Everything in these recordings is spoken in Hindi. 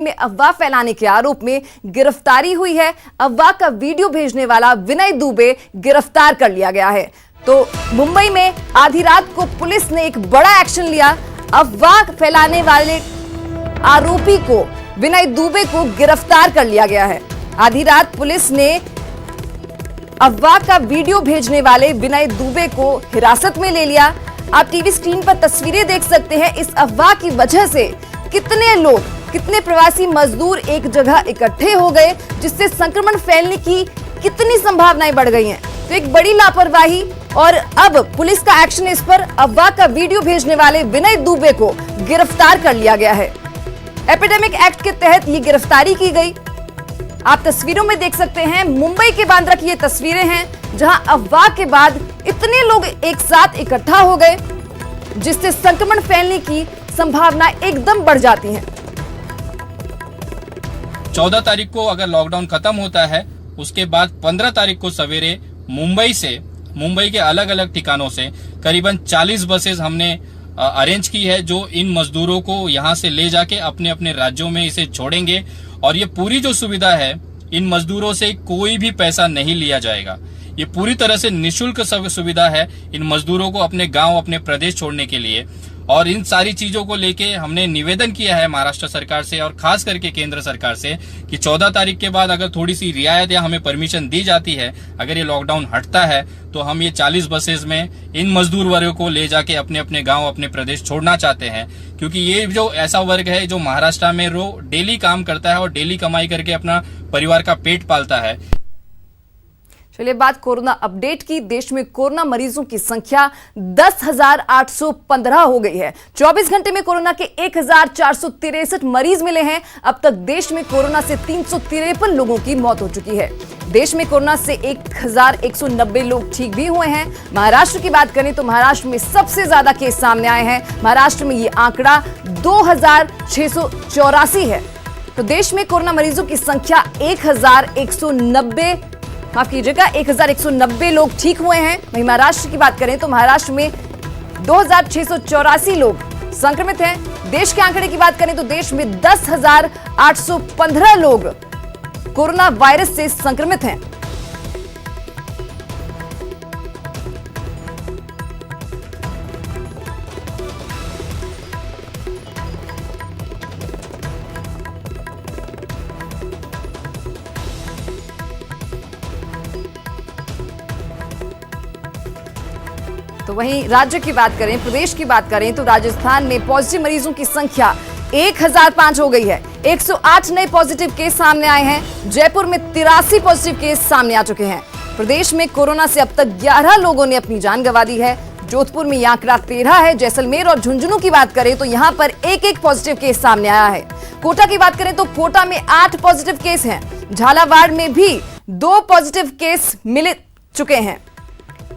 में अफवाह फैलाने के आरोप में गिरफ्तारी हुई है। अफवाह का वीडियो भेजने वाला विनय दुबे गिरफ्तार कर लिया गया है। तो मुंबई में आधी रात को पुलिस ने एक बड़ा एक्शन लिया। अफवाह फैलाने वाले आरोपी को विनय दुबे को गिरफ्तार कर लिया गया है। आधी रात पुलिस ने अफवाह का वीडियो भेजने वाले विनय दुबे को हिरासत में ले लिया। आप टीवी स्क्रीन पर तस्वीरें देख सकते हैं। इस अफवाह की वजह से कितने लोग, कितने प्रवासी मजदूर एक जगह इकट्ठे हो गए, जिससे संक्रमण फैलने की कितनी संभावनाएं बढ़ गई हैं। तो एक बड़ी लापरवाही और अब पुलिस का एक्शन, इस पर अफवाह का वीडियो भेजने वाले विनय दुबे को गिरफ्तार कर लिया गया है। एपिडेमिक एक्ट के तहत ये गिरफ्तारी की गई। आप तस्वीरों में देख सकते हैं, मुंबई के बांद्रा की ये तस्वीरें हैं, जहां अफवाह के बाद इतने लोग एक साथ इकट्ठा हो गए, जिससे संक्रमण फैलने की संभावना एकदम बढ़ जाती है। 14 तारीख को अगर लॉकडाउन खत्म होता है, उसके बाद 15 तारीख को सवेरे मुंबई के अलग अलग ठिकानों से करीबन 40 बसेस हमने अरेंज की है, जो इन मजदूरों को यहां से ले जाके अपने अपने राज्यों में इसे छोड़ेंगे। और ये पूरी जो सुविधा है, इन मजदूरों से कोई भी पैसा नहीं लिया जाएगा। ये पूरी तरह से निःशुल्क सुविधा है इन मजदूरों को अपने गांव, अपने प्रदेश छोड़ने के लिए। और इन सारी चीजों को लेके हमने निवेदन किया है महाराष्ट्र सरकार से और खास करके केंद्र सरकार से कि 14 तारीख के बाद अगर थोड़ी सी रियायत या हमें परमिशन दी जाती है, अगर ये लॉकडाउन हटता है, तो हम ये 40 बसेस में इन मजदूर वर्ग को ले जाके अपने अपने गांव, अपने प्रदेश छोड़ना चाहते हैं। क्योंकि ये जो ऐसा वर्ग है जो महाराष्ट्र में डेली काम करता है और डेली कमाई करके अपना परिवार का पेट पालता है। चलिए बात कोरोना अपडेट की। देश में कोरोना मरीजों की संख्या 10,815 हो गई है। 24 घंटे में कोरोना के 1,463 मरीज मिले हैं। अब तक देश में कोरोना से 353 लोगों की मौत हो चुकी है। देश में कोरोना से 1,190 लोग ठीक भी हुए हैं। महाराष्ट्र की बात करें तो महाराष्ट्र में सबसे ज्यादा केस सामने आए हैं। महाराष्ट्र में ये आंकड़ा 2,684 है। तो देश में कोरोना मरीजों की संख्या 1,190 लोग ठीक हुए हैं। वहीं महाराष्ट्र की बात करें तो महाराष्ट्र में 2,684 लोग संक्रमित हैं। देश के आंकड़े की बात करें तो देश में 10,815 लोग कोरोना वायरस से संक्रमित हैं। तो वहीं राज्य की बात करें, प्रदेश की बात करें तो राजस्थान में पॉजिटिव मरीजों की संख्या 1005 हो गई है। 108 नए पॉजिटिव केस सामने आए हैं। जयपुर में 83 पॉजिटिव केस सामने आ चुके हैं। प्रदेश में कोरोना से अब तक 11 लोगों ने अपनी जान गंवा दी है। जोधपुर में यह आंकड़ा 13 है। जैसलमेर और झुंझुनू की बात करें तो यहां पर एक पॉजिटिव केस सामने आया है। कोटा की बात करें तो कोटा में 8 पॉजिटिव केस हैं। झालावाड़ में भी 2 पॉजिटिव केस मिल चुके हैं।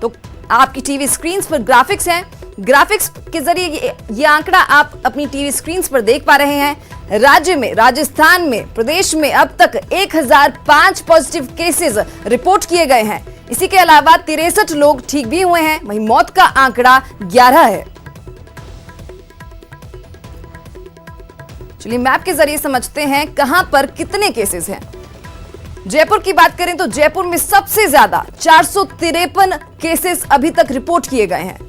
तो आपकी टीवी स्क्रीन पर ग्राफिक्स हैं। ग्राफिक्स के जरिए ये आंकड़ा आप अपनी टीवी स्क्रीन पर देख पा रहे हैं। राज्य में, राजस्थान में, प्रदेश में अब तक 1005 पॉजिटिव केसेस रिपोर्ट किए गए हैं। इसी के अलावा 63 लोग ठीक भी हुए हैं। वहीं मौत का आंकड़ा 11 है। चलिए मैप के जरिए समझते हैं कहां पर कितने केसेस हैं। जयपुर की बात करें तो जयपुर में सबसे ज्यादा 453 केसेस अभी तक रिपोर्ट किए गए हैं।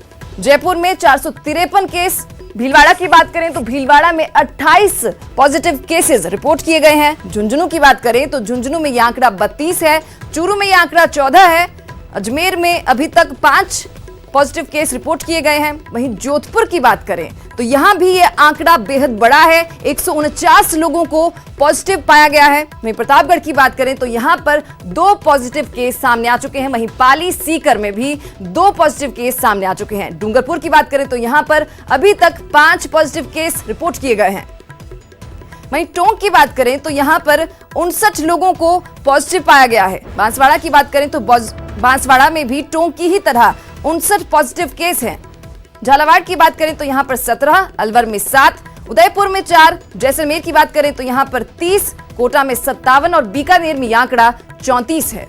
जयपुर में 453 केस। भीलवाड़ा की बात करें तो भीलवाड़ा में 28 पॉजिटिव केसेस रिपोर्ट किए गए हैं। झुंझुनू की बात करें तो झुंझुनू में यह आंकड़ा 32 है। चूरू में यह आंकड़ा 14 है। अजमेर में अभी तक 5 पॉजिटिव केस रिपोर्ट किए गए हैं। वहीं जोधपुर की बात करें तो यहां भी यह आंकड़ा बेहद बड़ा है। 149 लोगों को पॉजिटिव पाया गया है। वहीं प्रतापगढ़ की बात करें तो यहां पर 2 पॉजिटिव केस सामने आ चुके हैं। वहीं पाली, सीकर में भी 2 पॉजिटिव केस सामने आ चुके हैं। डूंगरपुर की बात करें तो यहां पर अभी तक 5 पॉजिटिव केस रिपोर्ट किए गए हैं। वहीं टोंक की बात करें तो यहां पर 59 लोगों को पॉजिटिव पाया गया है। बांसवाड़ा की बात करें तो बांसवाड़ा में भी टोंक की ही तरह 59 पॉजिटिव केस हैं। झालावाड़ की बात करें तो यहां पर 17, अलवर में 7, उदयपुर में 4, जैसलमेर की बात करें तो यहां पर 30, कोटा में 57 और बीकानेर में यह आंकड़ा 34 है।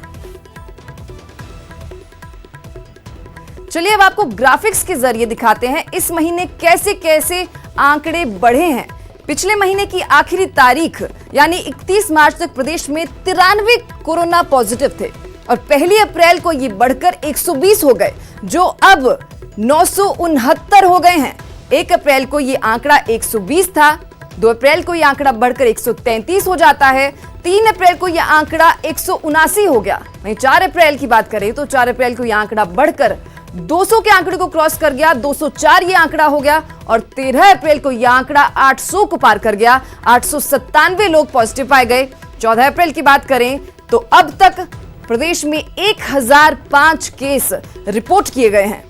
चलिए अब आपको ग्राफिक्स के जरिए दिखाते हैं इस महीने कैसे कैसे आंकड़े बढ़े हैं। पिछले महीने की आखिरी तारीख यानी 31 मार्च तक प्रदेश में 93 कोरोना पॉजिटिव थे और 1 अप्रैल को ये बढ़कर 120 हो गए, जो अब 969 हो गए हैं। 1 अप्रैल को ये आंकड़ा 120 था, 2 अप्रैल को ये आंकड़ा बढ़कर 133 हो जाता है, 3 अप्रैल को यह आंकड़ा 179 हो गया। वहीं 4 अप्रैल की बात करें तो 4 अप्रैल को यह आंकड़ा बढ़कर 200 के आंकड़े को क्रॉस कर गया, 204 ये आंकड़ा हो गया और 13 अप्रैल को यह आंकड़ा 800 को पार कर गया, 897 लोग पॉजिटिव पाए गए। 14 अप्रैल की बात करें तो अब तक प्रदेश में 1005 केस रिपोर्ट किए गए हैं।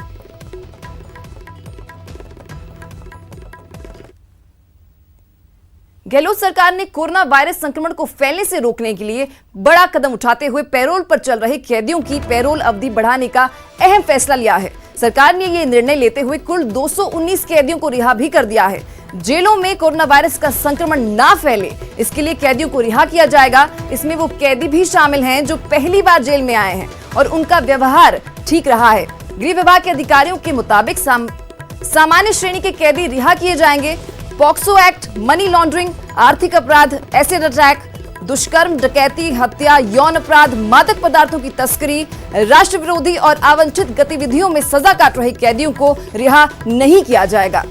गहलोत सरकार ने कोरोना वायरस संक्रमण को फैलने से रोकने के लिए बड़ा कदम उठाते हुए पैरोल पर चल रहे कैदियों की पैरोल अवधि बढ़ाने का अहम फैसला लिया है। सरकार ने यह निर्णय लेते हुए कुल 219 कैदियों को रिहा भी कर दिया है। जेलों में कोरोना वायरस का संक्रमण ना फैले, इसके लिए कैदियों को रिहा किया जाएगा। इसमें वो कैदी भी शामिल हैं जो पहली बार जेल में आए हैं और उनका व्यवहार ठीक रहा है। गृह विभाग के अधिकारियों के मुताबिक सामान्य श्रेणी के कैदी रिहा किए जाएंगे। पॉक्सो एक्ट, मनी लॉन्ड्रिंग, आर्थिक अपराध, एसिड अटैक, दुष्कर्म, डकैती, हत्या, यौन अपराध, मादक पदार्थों की तस्करी, राष्ट्र विरोधी और आवंटित गतिविधियों में सजा काट रहे कैदियों को रिहा नहीं किया जाएगा।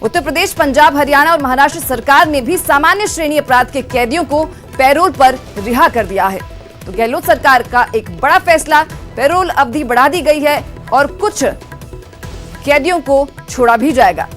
उत्तर प्रदेश, पंजाब, हरियाणा और महाराष्ट्र सरकार ने भी सामान्य श्रेणी अपराध के कैदियों को पैरोल पर रिहा कर दिया है। तो गहलोत सरकार का एक बड़ा फैसला, पैरोल अवधि बढ़ा दी गई है और कुछ कैदियों को छोड़ा भी जाएगा।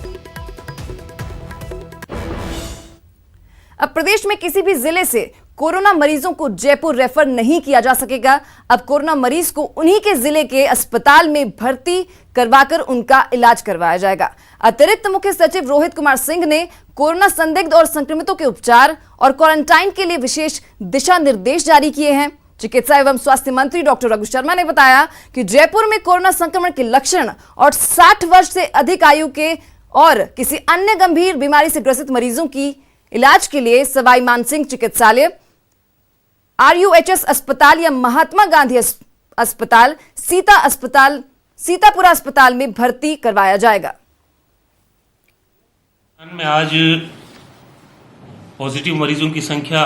अब प्रदेश में किसी भी जिले से कोरोना मरीजों को जयपुर रेफर नहीं किया जा सकेगा। अब कोरोना मरीज को उन्हीं के जिले के अस्पताल में भर्ती करवाकर उनका इलाज करवाया जाएगा। अतिरिक्त मुख्य सचिव रोहित कुमार सिंह ने कोरोना संदिग्ध और संक्रमितों के उपचार और क्वारंटाइन के लिए विशेष दिशा निर्देश जारी किए हैं। चिकित्सा एवं स्वास्थ्य मंत्री डॉक्टर रघु शर्मा ने बताया कि जयपुर में कोरोना संक्रमण के लक्षण और 60 वर्ष से अधिक आयु के और किसी अन्य गंभीर बीमारी से ग्रसित मरीजों की इलाज के लिए सवाई मानसिंह चिकित्सालय, RUHS अस्पताल या महात्मा गांधी अस्पताल, सीतापुरा अस्पताल में भर्ती करवाया जाएगा। में आज पॉजिटिव मरीजों की संख्या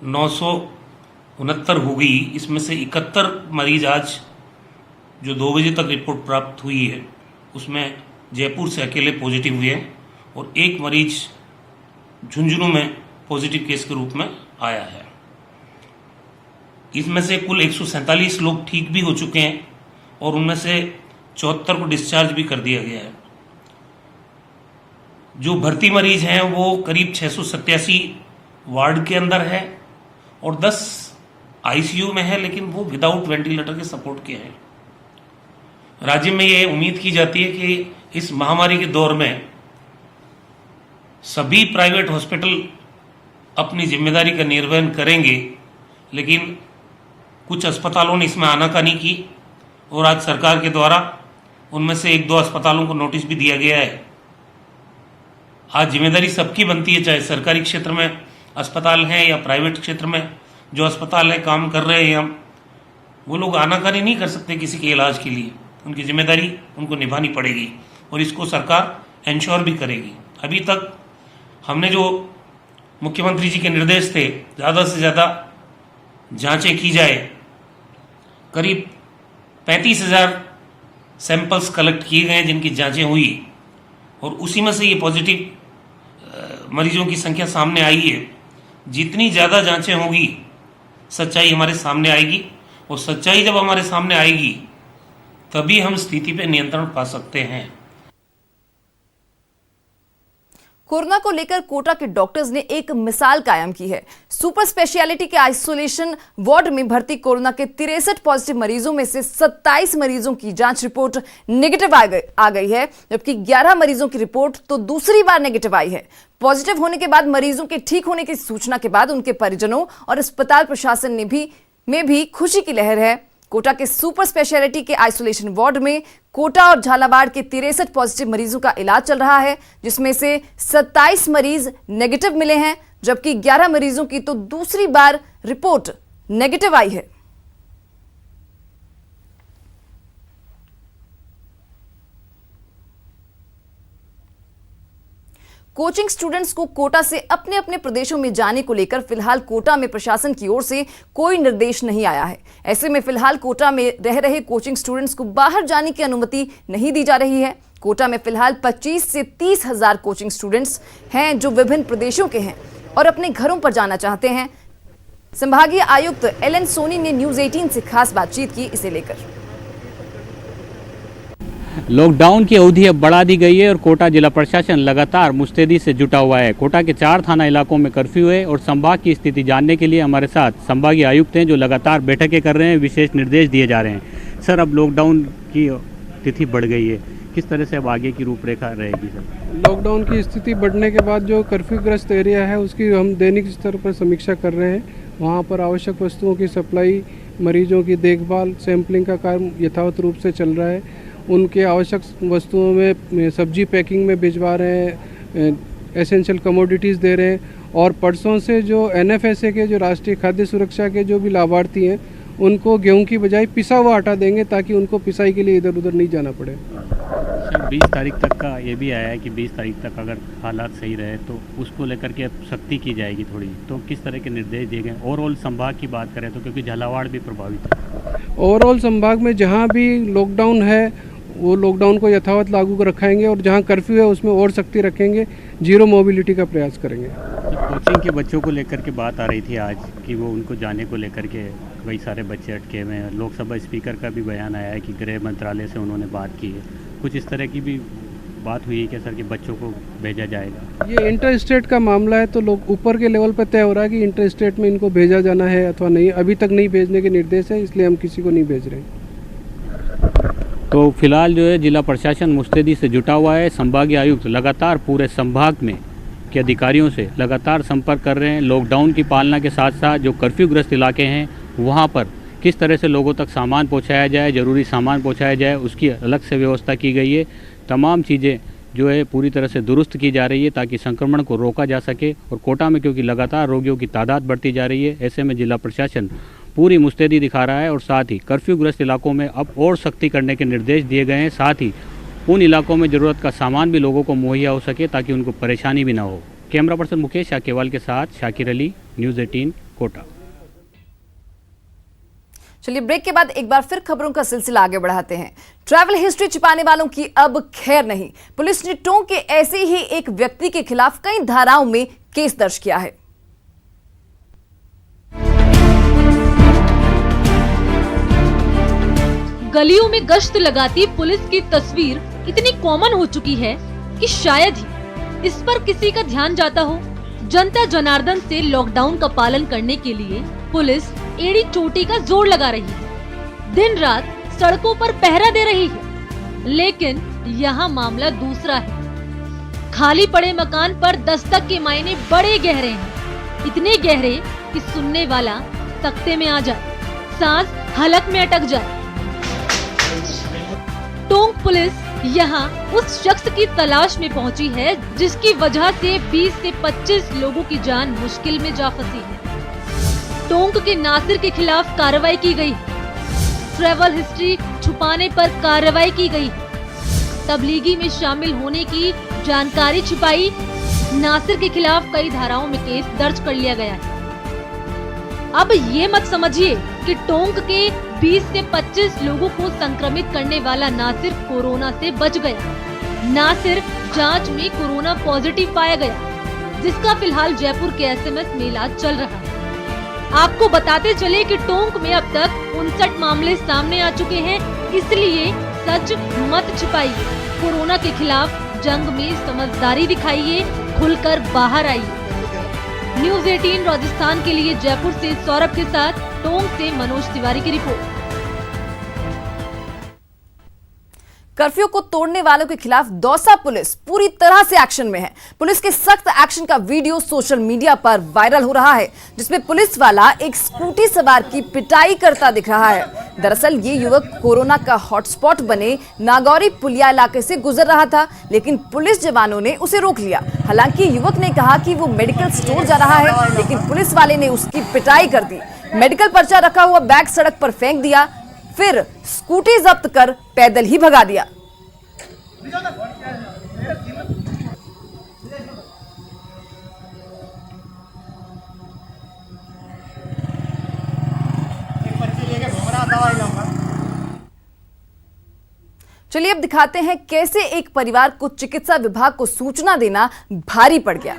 969 हो गई। इसमें से 71 मरीज आज जो 2 बजे तक रिपोर्ट प्राप्त हुई है उसमें जयपुर से अकेले पॉजिटिव हुए हैं और 1 मरीज झुंझुनू में पॉजिटिव केस के रूप में आया है। इसमें से कुल 147 लोग ठीक भी हो चुके हैं और उनमें से 74 को डिस्चार्ज भी कर दिया गया है। जो भर्ती मरीज हैं वो करीब 687 वार्ड के अंदर है और 10 ICU में है, लेकिन वो विदाउट वेंटिलेटर के सपोर्ट के हैं। राज्य में ये उम्मीद की जाती है कि इस महामारी के दौर में सभी प्राइवेट हॉस्पिटल अपनी जिम्मेदारी का निर्वहन करेंगे, लेकिन कुछ अस्पतालों ने इसमें आनाकानी की और आज सरकार के द्वारा उनमें से 1-2 अस्पतालों को नोटिस भी दिया गया है। आज जिम्मेदारी सबकी बनती है, चाहे सरकारी क्षेत्र में अस्पताल हैं या प्राइवेट क्षेत्र में जो अस्पताल है काम कर रहे हैं हम, वो लोग आनाकानी नहीं कर सकते किसी के इलाज के लिए। उनकी जिम्मेदारी उनको निभानी पड़ेगी और इसको सरकार इंश्योर भी करेगी। अभी तक हमने जो मुख्यमंत्री जी के निर्देश थे, ज़्यादा से ज़्यादा जांचें की जाए, करीब 35,000 सैंपल्स कलेक्ट किए गए जिनकी जांचें हुई और उसी में से ये पॉजिटिव मरीजों की संख्या सामने आई है। जितनी ज़्यादा जांचें होगी सच्चाई हमारे सामने आएगी और सच्चाई जब हमारे सामने आएगी तभी हम स्थिति पे नियंत्रण पा सकते हैं। कोरोना को लेकर कोटा के डॉक्टर्स ने एक मिसाल कायम की है। सुपर स्पेशलिटी के आइसोलेशन वार्ड में भर्ती कोरोना के 63 पॉजिटिव मरीजों में से 27 मरीजों की जांच रिपोर्ट नेगेटिव आ गई है, जबकि 11 मरीजों की रिपोर्ट तो दूसरी बार नेगेटिव आई है। पॉजिटिव होने के बाद मरीजों के ठीक होने की सूचना के बाद उनके परिजनों और अस्पताल प्रशासन में भी खुशी की लहर है। कोटा के सुपर स्पेशलिटी के आइसोलेशन वार्ड में कोटा और झालावाड़ के 63 पॉजिटिव मरीजों का इलाज चल रहा है, जिसमें से 27 मरीज नेगेटिव मिले हैं, जबकि 11 मरीजों की तो दूसरी बार रिपोर्ट नेगेटिव आई है। कोचिंग स्टूडेंट्स को कोटा से अपने अपने प्रदेशों में जाने को लेकर फिलहाल कोटा में प्रशासन की ओर से कोई निर्देश नहीं आया है। ऐसे में फिलहाल कोटा में रह रहे कोचिंग स्टूडेंट्स को बाहर जाने की अनुमति नहीं दी जा रही है। कोटा में फिलहाल 25 से 30 हजार कोचिंग स्टूडेंट्स हैं जो विभिन्न प्रदेशों के हैं और अपने घरों पर जाना चाहते हैं। संभागीय आयुक्त एल.एन. सोनी ने न्यूज़ 18 से खास बातचीत की इसे लेकर। लॉकडाउन की अवधि अब बढ़ा दी गई है और कोटा जिला प्रशासन लगातार मुस्तैदी से जुटा हुआ है। कोटा के 4 थाना इलाकों में कर्फ्यू है और संभाग की स्थिति जानने के लिए हमारे साथ संभागीय आयुक्त हैं जो लगातार बैठकें कर रहे हैं, विशेष निर्देश दिए जा रहे हैं। सर, अब लॉकडाउन की तिथि बढ़ गई है, किस तरह से अब आगे की रूपरेखा रहेगी सर? लॉकडाउन की स्थिति बढ़ने के बाद जो कर्फ्यूग्रस्त एरिया है उसकी हम दैनिक स्तर पर समीक्षा कर रहे हैं। वहाँ पर आवश्यक वस्तुओं की सप्लाई, मरीजों की देखभाल, सैंपलिंग का कार्य यथावत रूप से चल रहा है। उनके आवश्यक वस्तुओं में सब्जी पैकिंग में भिजवा रहे हैं, एसेंशियल कमोडिटीज़ दे रहे हैं। और परसों से जो NFSA के, जो राष्ट्रीय खाद्य सुरक्षा के जो भी लाभार्थी हैं, उनको गेहूं की बजाय पिसा हुआ आटा देंगे ताकि उनको पिसाई के लिए इधर उधर नहीं जाना पड़े। 20 तारीख तक का ये भी आया है कि 20 तारीख तक अगर हालात सही रहे तो उसको लेकर के अब सख्ती की जाएगी थोड़ी, तो किस तरह के निर्देश दिए गए? ओवरऑल संभाग की बात करें तो, क्योंकि झालावाड़ भी प्रभावित है। ओवरऑल संभाग में जहाँ भी लॉकडाउन है वो लॉकडाउन को यथावत लागू रखेंगे और जहाँ कर्फ्यू है उसमें और सख्ती रखेंगे, जीरो मोबिलिटी का प्रयास करेंगे। कोचिंग के बच्चों को लेकर के बात आ रही थी आज कि वो उनको जाने को लेकर के कई सारे बच्चे अटके हुए हैं। लोकसभा स्पीकर का भी बयान आया है कि गृह मंत्रालय से उन्होंने बात की है। कुछ इस तरह की भी बात हुई है क्या सर कि बच्चों को भेजा जाएगा? ये इंटर स्टेट का मामला है तो लोग ऊपर के लेवल पर तय हो रहा है कि इंटर स्टेट में इनको भेजा जाना है अथवा नहीं। अभी तक नहीं भेजने के निर्देश है, इसलिए हम किसी को नहीं भेज रहे हैं। तो फिलहाल जो है जिला प्रशासन मुस्तैदी से जुटा हुआ है। संभागीय आयुक्त लगातार पूरे संभाग में के अधिकारियों से लगातार संपर्क कर रहे हैं। लॉकडाउन की पालना के साथ साथ जो कर्फ्यूग्रस्त इलाके हैं वहाँ पर किस तरह से लोगों तक सामान पहुँचाया जाए, ज़रूरी सामान पहुँचाया जाए, उसकी अलग से व्यवस्था की गई है। तमाम चीज़ें जो है पूरी तरह से दुरुस्त की जा रही है ताकि संक्रमण को रोका जा सके। और कोटा में क्योंकि लगातार रोगियों की तादाद बढ़ती जा रही है, ऐसे में जिला प्रशासन पूरी मुस्तैदी दिखा रहा है और साथ ही कर्फ्यूग्रस्त इलाकों में अब और सख्ती करने के निर्देश दिए गए हैं। साथ ही उन इलाकों में ज़रूरत का सामान भी लोगों को मुहैया हो सके ताकि उनको परेशानी भी ना हो। कैमरा पर्सन मुकेश शाकेवाल के साथ शाकिर अली, न्यूज़ 18 कोटा। चलिए ब्रेक के बाद एक बार फिर खबरों का सिलसिला आगे बढ़ाते हैं। ट्रैवल हिस्ट्री छिपाने वालों की अब खैर नहीं। पुलिस ने टोंक के ऐसे ही एक व्यक्ति के खिलाफ कई धाराओं में केस दर्ज किया है। गलियों में गश्त लगाती पुलिस की तस्वीर इतनी कॉमन हो चुकी है कि शायद ही इस पर किसी का ध्यान जाता हो। जनता जनार्दन से लॉकडाउन का पालन करने के लिए पुलिस एड़ी चोटी का जोर लगा रही है, दिन रात सड़कों पर पहरा दे रही है। लेकिन यहाँ मामला दूसरा है। खाली पड़े मकान पर दस्तक के मायने बड़े गहरे हैं, इतने गहरे कि सुनने वाला तख्ते में आ जाए, सांस हलक में अटक जाए। टोंक पुलिस यहाँ उस शख्स की तलाश में पहुंची है जिसकी वजह से 20 से 25 लोगों की जान मुश्किल में जा फंसी है। टोंक के नासिर के खिलाफ कार्रवाई की गई। ट्रैवल हिस्ट्री छुपाने पर कार्रवाई की गई। तबलीगी में शामिल होने की जानकारी छिपाई। नासिर के खिलाफ कई धाराओं में केस दर्ज कर लिया गया है। अब ये मत समझिए कि टोंक के 20 से 25 लोगों को संक्रमित करने वाला नासिर कोरोना से बच गया। नासिर जांच में कोरोना पॉजिटिव पाया गया, जिसका फिलहाल जयपुर के SMS में इलाज चल रहा है। आपको बताते चले कि टोंक में अब तक 59 मामले सामने आ चुके हैं, इसलिए सच मत छिपाइए। कोरोना के खिलाफ जंग में समझदारी दिखाइए, खुलकर बाहर आइए। न्यूज़ 18 राजस्थान के लिए जयपुर से सौरभ के साथ टोंक से मनोज तिवारी की रिपोर्ट। कर्फ्यू को तोड़ने वालों के खिलाफ दौसा पुलिस पूरी तरह से एक्शन में है। पुलिस के सख्त एक्शन का वीडियो सोशल मीडिया पर वायरल हो रहा है, जिसमें पुलिस वाला एक स्कूटी सवार की पिटाई करता दिख रहा है। दरअसल ये युवक कोरोना का हॉटस्पॉट बने नागौरी पुलिया इलाके से गुजर रहा था, लेकिन पुलिस जवानों ने उसे रोक लिया। हालांकि युवक ने कहा कि वो मेडिकल स्टोर जा रहा है, लेकिन पुलिस वाले ने उसकी पिटाई कर दी। मेडिकल पर्चा रखा हुआ बैग सड़क पर फेंक दिया, फिर स्कूटी जब्त कर पैदल ही भगा दिया। दिखाते हैं कैसे एक परिवार को चिकित्सा विभाग को सूचना देना भारी पड़ गया।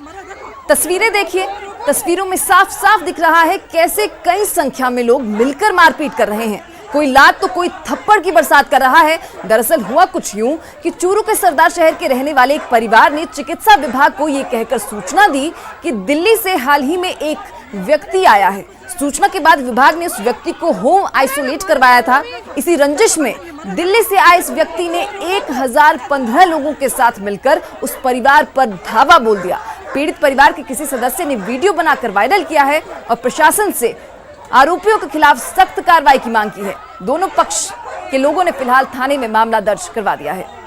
तस्वीरें देखिए, तस्वीरों में साफ साफ दिख रहा है कैसे कई संख्या में लोग मिलकर मारपीट कर रहे हैं। कोई लात तो कोई थप्पड़ की बरसात कर रहा है। दरअसल हुआ कुछ यूं कि चूरू के सरदार शहर के रहने वाले एक परिवार ने चिकित्सा विभाग को यह कहकर सूचना दी कि दिल्ली से हाल ही में एक व्यक्ति आया है। सूचना के बाद विभाग ने उस व्यक्ति को होम आइसोलेट करवाया था। इसी रंजिश में दिल्ली से आए इस व्यक्ति ने 1015 लोगों के साथ मिलकर उस परिवार पर धावा बोल दिया। पीड़ित परिवार के किसी सदस्य ने वीडियो बनाकर वायरल किया है और प्रशासन से आरोपियों के खिलाफ सख्त कार्रवाई की मांग की है। दोनों पक्ष के लोगों ने फिलहाल थाने में मामला दर्ज करवा दिया है।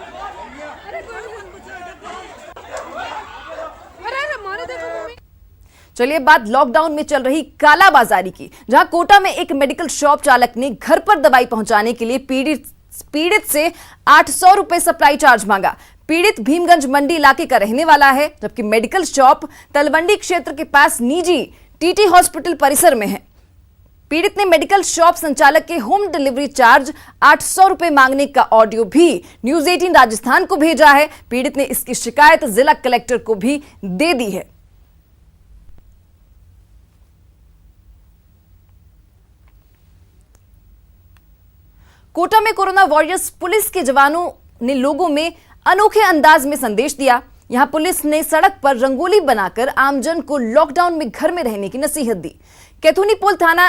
चलिए बात लॉकडाउन में चल रही कालाबाजारी की, जहां कोटा में एक मेडिकल शॉप चालक ने घर पर दवाई पहुंचाने के लिए पीड़ित से 800 रुपए सप्लाई चार्ज मांगा। पीड़ित भीमगंज मंडी इलाके का रहने वाला है, जबकि मेडिकल शॉप तलवंडी क्षेत्र के पास निजी टीटी हॉस्पिटल परिसर में है। पीड़ित ने मेडिकल शॉप संचालक के होम डिलीवरी चार्ज 800 रुपए मांगने का ऑडियो भी न्यूज 18 राजस्थान को भेजा है। पीड़ित ने इसकी शिकायत जिला कलेक्टर को भी दे दी है। कोटा में कोरोना वॉरियर्स पुलिस के जवानों ने लोगों में अनोखे अंदाज में संदेश दिया। यहां पुलिस ने सड़क पर रंगोली बनाकर आमजन को लॉकडाउन में घर में रहने की नसीहत दी। कैथूनी पोल थाना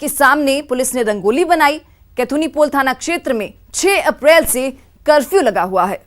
के सामने पुलिस ने रंगोली बनाई। कैथूनी पोल थाना क्षेत्र में 6 अप्रैल से कर्फ्यू लगा हुआ है।